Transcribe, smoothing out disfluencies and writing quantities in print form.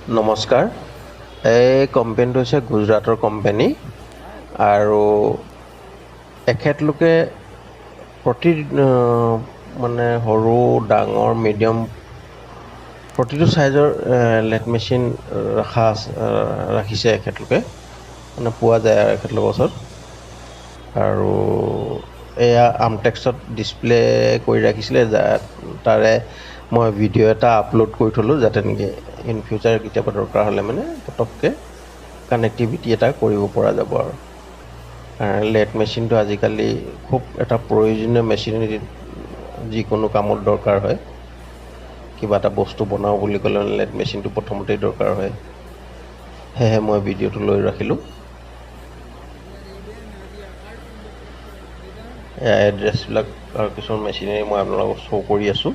নমস্কাৰ। এই কোম্পানীটো হৈছে গুজৰাটৰ কোম্পানী আৰু এখেতলোকে প্ৰতি মানে সৰু ডাঙৰ মিডিয়াম প্ৰতিটো চাইজৰ লেট মেচিন ৰাখিছে এখেতলোকে, মানে পোৱা যায় আৰু এখেতলোকৰ ওচৰত। আৰু এয়া আমটেক্সত ডিছপ্লে কৰি ৰাখিছিলে, তাৰে মই ভিডিঅ' এটা আপলোড কৰি থ'লোঁ, যাতে নেকি ইন ফিউচাৰ কেতিয়াবা দৰকাৰ হ'লে মানে পটককৈ কানেক্টিভিটি এটা কৰিব পৰা যাব। আৰু লেট মেচিনটো আজিকালি খুব এটা প্ৰয়োজনীয় মেচিনেৰী, যিকোনো কামত দৰকাৰ হয়। কিবা এটা বস্তু বনাওঁ বুলি ক'লে লেট মেচিনটো প্ৰথমতেই দৰকাৰ হয়। সেয়েহে মই ভিডিঅ'টো লৈ ৰাখিলোঁ। এয়া এড্ৰেছবিলাক আৰু কিছুমান মেচিনেৰী মই আপোনালোকক শ্ব' কৰি আছোঁ।